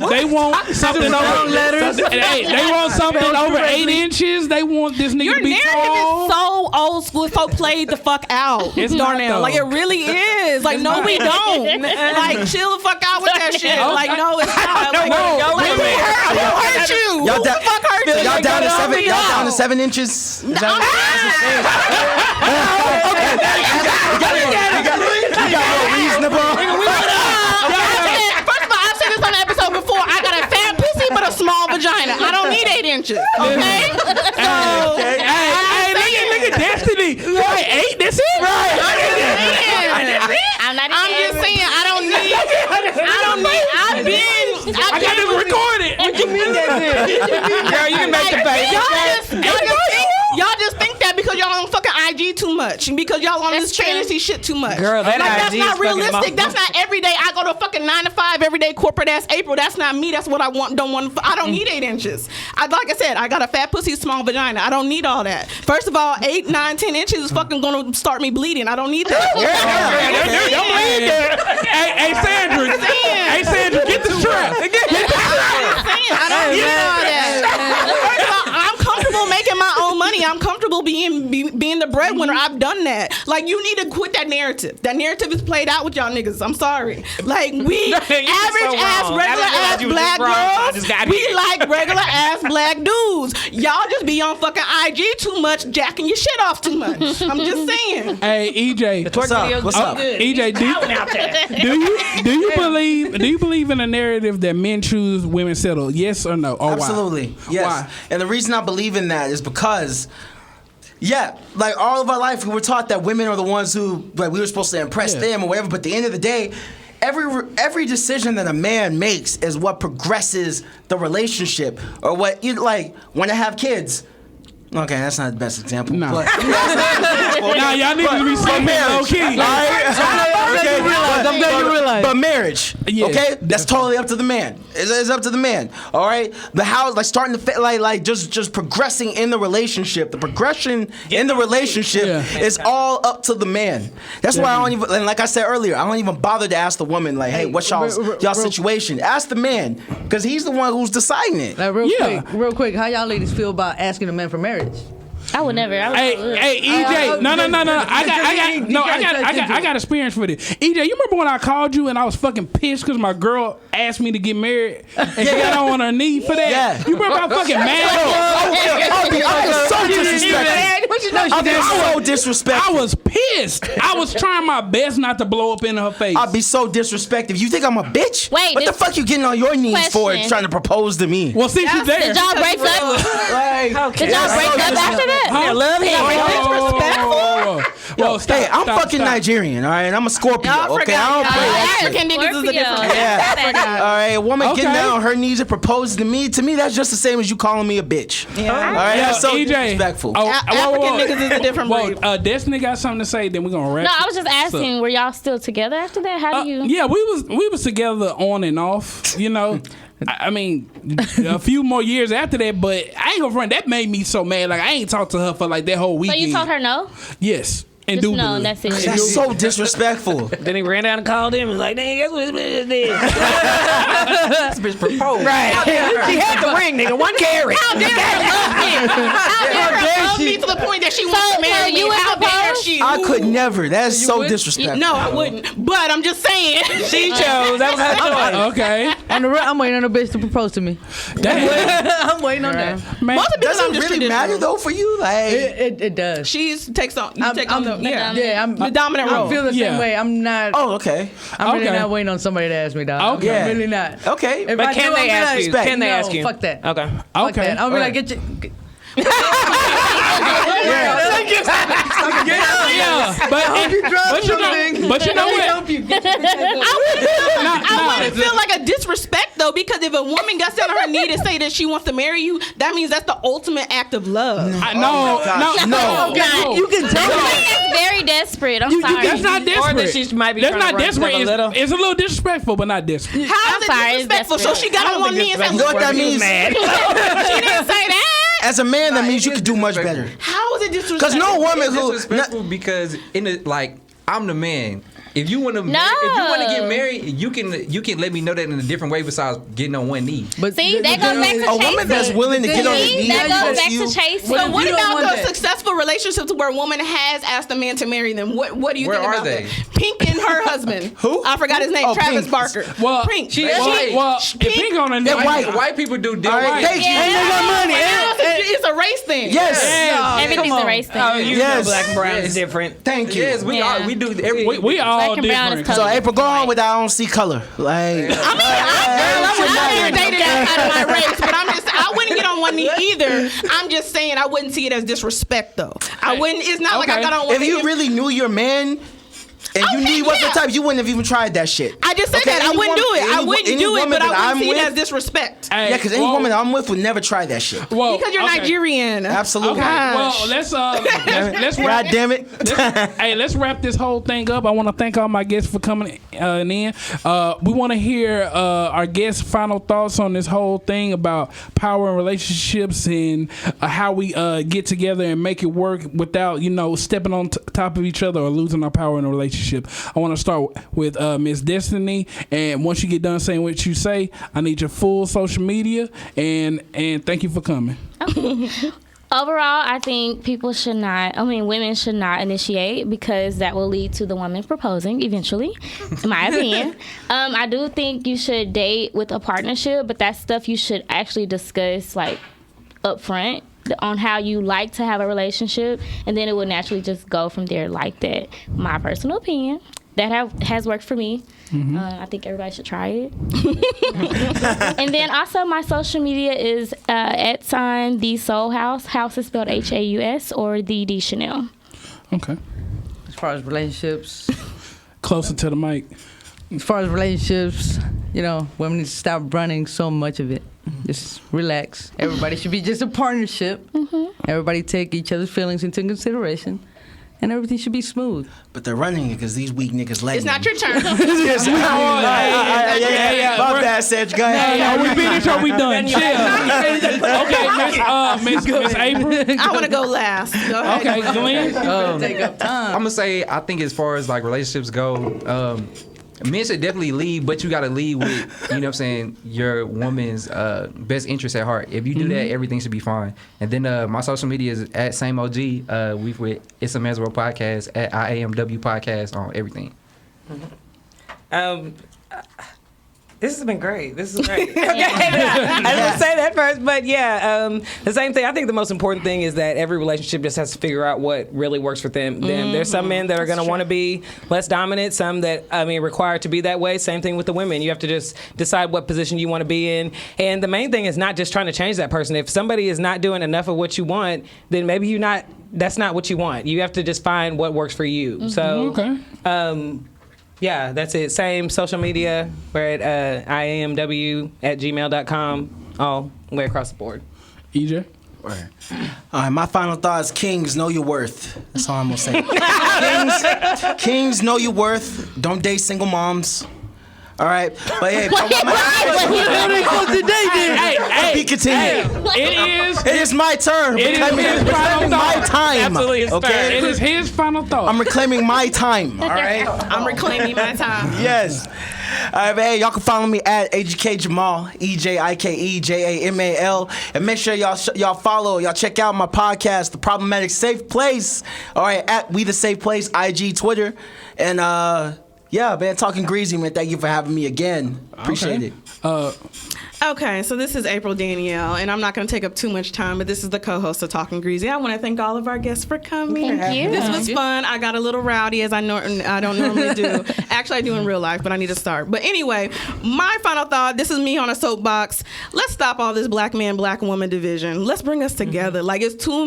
something over. They want something over 8 inches. They want this nigga to be tall. Your narrative is so old school. It's so played the fuck out. It's Darnell. Like it really is. Like no, we don't. Like chill the fuck out with that shit. Like no, it's not. Like, who hurt you? Who the fuck hurt you? Y'all down to 7 inches. You got more reasonable. First of all, I've said this on the episode before. I got a fat pussy but a small vagina. I don't need 8 inches. Okay? Hey, look at Destinee. Right, 8. That's it. Right. I'm just saying. I don't need. I got to record it. What you mean that's it? Girl, you can make the face. Y'all just think that because y'all on fucking IG too much and because y'all on this fantasy shit too much. Girl, that's not realistic. That's not every day. I go to fucking 9 to 5 every day corporate ass April. That's not me. That's what I want. I don't need 8 inches. Like I said, I got a fat pussy, small vagina. I don't need all that. First of all, 8, 9, 10 inches is fucking gonna start me bleeding. I don't need that. Hey, Sandra, get the strap. I don't need all that. I'm comfortable making my own money. I'm comfortable being the breadwinner. I've done that. Like, you need to quit that narrative. That narrative is played out with y'all niggas. I'm sorry. Like, we average ass, regular ass black girls, we like regular ass black dudes. Y'all just be on fucking IG too much, jacking your shit off too much. I'm just saying. Hey, EJ. What's up? EJ, do you believe in a narrative that men choose, women settle? Yes or no? Or absolutely. Why? Yes. Why? And the reason I believe in that is because, like all of our life, we were taught that women are the ones who, like, we were supposed to impress them or whatever. But at the end of the day, every decision that a man makes is what progresses the relationship, or what you like when I have kids. Okay, that's not the best example. No. But, nah, y'all need to be so low key. All right? I'm glad you realize. But marriage, okay, that's totally up to the man. It's up to the man. All right, the house, like starting to like just progressing in the relationship. The progression in the relationship is all up to the man. That's why I don't even. And like I said earlier, I don't even bother to ask the woman like, "Hey, what's y'all situation?" Ask the man because he's the one who's deciding it. Like, real quick, how y'all ladies feel about asking a man for marriage? I would never. Hey, EJ. No. I got experience for this. EJ, you remember when I called you and I was fucking pissed because my girl asked me to get married and she got on her knee for that? Yeah. You remember how fucking mad I was so disrespectful. I was so disrespectful. I was pissed. I was trying my best not to blow up in her face. I'd be so disrespectful. You think I'm a bitch? Wait, what the fuck you getting on your knees for trying to propose to me? Well, since you're there. Did y'all break up? Did y'all break up after that? I love him. Well, hey, I'm fucking Nigerian, all right? I'm a Scorpio, okay? I don't play that shit. African niggas is a different. Yeah. All right, a woman getting down on her knees and proposing to me, that's just the same as you calling me a bitch. Yeah. All right, that's so disrespectful. African niggas is a different breed. Destinee got something to say, then we're going to wrap. No, I was just asking, were y'all still together after that? How do you? Yeah, we was together on and off, you know. I mean, a few more years after that, but I ain't gonna front. That made me so mad. Like, I ain't talked to her for like that whole weekend. So you told her no? Yes. Just no, that's it. That's so disrespectful. Then he ran down and called him and was like, dang, guess what this bitch did? This bitch proposed. Right. She had the ring, nigga. One carry. How dare her love me? How dare her love me to the point that she wants to marry me? How dare she? you. I could never. That's so disrespectful. No, I wouldn't. But I'm just saying. She chose. That was her choice. Okay. I'm waiting on a bitch to propose to me. I'm waiting on that. Man, Most of the does people it really matter though for you? Like it does. You take on the I'm the dominant role. I feel the same way. I'm not. Oh, okay. I'm really not waiting on somebody to ask me, dog. Okay. I'm really not. Okay. If But I can do, they I'm ask you? like, Can they no, ask you? Fuck that. Okay. Fuck that. I'll be like, get you. But you know what? I wouldn't feel like a disrespect though, because if a woman got down on her knee to say that she wants to marry you, that means that's the ultimate act of love. No. You can tell me. It's very desperate. I'm sorry. That's not desperate. Or that she might be That's trying not to run desperate. a little. It's a little disrespectful, but not desperate. How is it sorry, it's disrespectful? So she got on one knee and said, You know what that means? she didn't say that. As a man, that means you could do much better. How is it disrespectful? Because no woman It's who disrespectful because I'm the man. If you want to No. get married, you can let me know that in a different way besides getting on one knee. But See, that goes back to a chasing. woman that's willing to get on the knee, That goes back you- to chasing. So what you don't about want those that. successful relationships where a woman has asked a man to marry them? What do you Where think are about they? that? Pink and her husband. Who? I forgot his name. Oh, Travis Pink. Barker. Well, Pink. if Pink on a knee, They're white. White people do All right, different. they got money. It's a race thing. Yes. Everything's a race thing. Oh, you Yes. know black and brown is Yes. different. Thank you. Yes, we do every. we all Black and brown is different. So April, go on with that. I don't see color. Like, I never dated out of my race, but I wouldn't get on one knee either. I'm just saying I wouldn't see it as disrespect though. I wouldn't. It's not like I got on one if knee. you really knew your man and you knew he wasn't the type, you wouldn't have even tried that shit. I just said that I wouldn't do it. I wouldn't do it, but I wouldn't see it as disrespect. Yeah, because any woman I'm with would never try that shit. Well, Because you're Nigerian. Absolutely. Okay. Well, let's God wrap. damn it. Let's wrap this whole thing up. I want to thank all my guests for coming in. We want to hear our guests' final thoughts on this whole thing about power and relationships and how we get together and make it work without, stepping on top of each other or losing our power in a relationship. I want to start with Miss Destinee, and once you get done saying what you say, I need your full social media, and thank you for coming. Overall, I think women should not initiate because that will lead to the woman proposing eventually, in my opinion. I do think you should date with a partnership, but that's stuff you should actually discuss up front on how you like to have a relationship, and then it will naturally just go from there like that. My personal opinion. That has worked for me. Mm-hmm. I think everybody should try it. And then also my social media is @ The Soul House. House is spelled HAUS, or the D Chanel. Okay. As far as relationships, closer to the mic. As far as relationships, women need to stop running so much of it. Just relax. Everybody should be just a partnership. Mm-hmm. Everybody take each other's feelings into consideration. And everything should be smooth. But they're running because these weak niggas let It's not your turn. Yeah. My bad, Sandra. Go ahead. We finished or we done? Chill. Okay, Miss April. I want to go last. Go ahead. Okay, Glenn. Take up time. I'm gonna say I think as far as relationships go, men should definitely lead, but you gotta lead with your woman's best interest at heart. If you do that, everything should be fine. And then my social media is @SameOG. We with It's a Man's World Podcast @IAMW Podcast on everything. This has been great. This is great. Okay, I didn't say that first, but the same thing. I think the most important thing is that every relationship just has to figure out what really works for them. Mm-hmm. There's some men that are going to want to be less dominant, some that required to be that way. Same thing with the women. You have to just decide what position you want to be in. And the main thing is not just trying to change that person. If somebody is not doing enough of what you want, then maybe that's not what you want. You have to just find what works for you. Mm-hmm. So, okay. Yeah, that's it. Same social media. We're at IAMW@gmail.com. All the way across the board. EJ? All right, my final thought is kings, know your worth. That's all I'm going to say. Kings, know your worth. Don't date single moms. All right, but hey, be continued. It is my turn. It is his final my thought. time. Absolutely, his okay. turn. It is his final thought. I'm reclaiming my time. All right. I'm reclaiming my time. Yes. right, man. Y'all can follow me at Ejike Jamal, EJIKEJAMAL, and make sure y'all follow, y'all check out my podcast, The Problematic Safe Place. All right, at We the Safe Place, IG, Twitter, and yeah, man. Talking Greasy, man. Thank you for having me again. Appreciate it. Okay, so this is April Danielle, and I'm not going to take up too much time, but this is the co-host of Talking Greasy. I want to thank all of our guests for coming. Thank you. This was fun. I got a little rowdy, as I don't normally do. Actually, I do in real life, but I need to start. But anyway, my final thought, this is me on a soapbox. Let's stop all this black man, black woman division. Let's bring us together. Like, it's too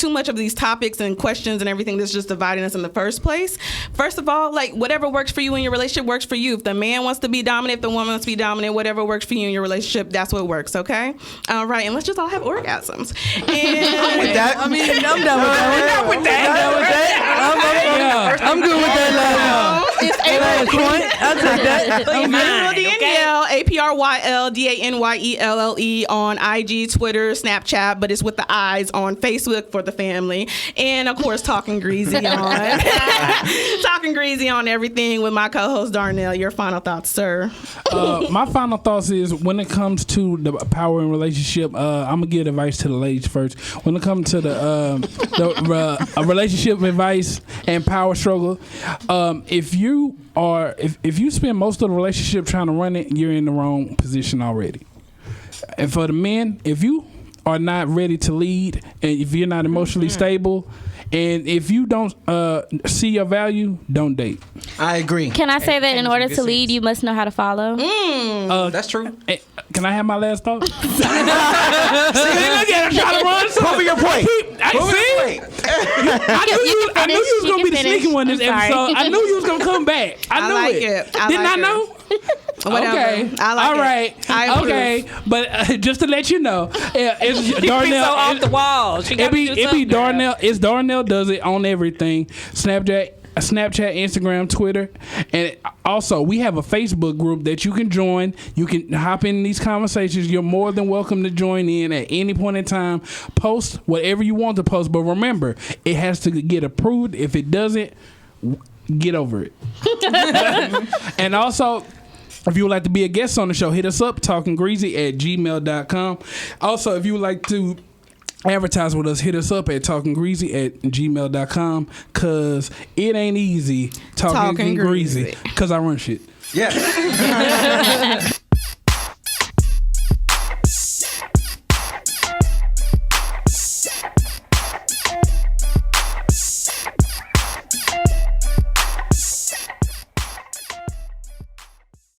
much of these topics and questions and everything that's just dividing us in the first place. First of all, like, whatever works for you in your relationship works for you. If the man wants to be dominant, if the woman wants to be dominant, whatever works for you in your relationship, that's what works, okay? All right, and let's just all have orgasms. And I'm with that. I mean, I'm down with that. I'm with that. I'm good with that. It's April point. I'll take that. April Danielle, APRYLDANYELLE on IG, Twitter, Snapchat, but it's with the eyes on Facebook for the family. And of course, Talking Greasy on Talking Greasy on everything with my co-host Darnell. Your final thoughts, sir? My final thoughts is when it comes to the power in relationship, I'm gonna give advice to the ladies first. When it comes to the relationship advice and power struggle, if you spend most of the relationship trying to run it, you're in the wrong position already. And for the men, if you are not ready to lead, and if you're not emotionally stable, and if you don't see your value, don't date. I agree. Can I say that in order to lead, you must know how to follow? That's true. Can I have my last thought? See, look at him trying to run. Prove your point. I knew you was gonna be the sneaky one this episode. I knew you was gonna come back. I knew it. Didn't I know? Whatever. Okay. I like all right. Okay. But just to let you know, it's Darnell. So off the wall. It be Darnell. It's Darnell does it on everything. Snapchat, Instagram, Twitter, and also we have a Facebook group that you can join. You can hop in these conversations. You're more than welcome to join in at any point in time. Post whatever you want to post, but remember, it has to get approved. If it doesn't, get over it. And also, if you would like to be a guest on the show, hit us up, talkingreasy@gmail.com. Also, if you would like to advertise with us, hit us up at talkingreasy@gmail.com, because it ain't easy talking greasy, because I run shit. Yeah.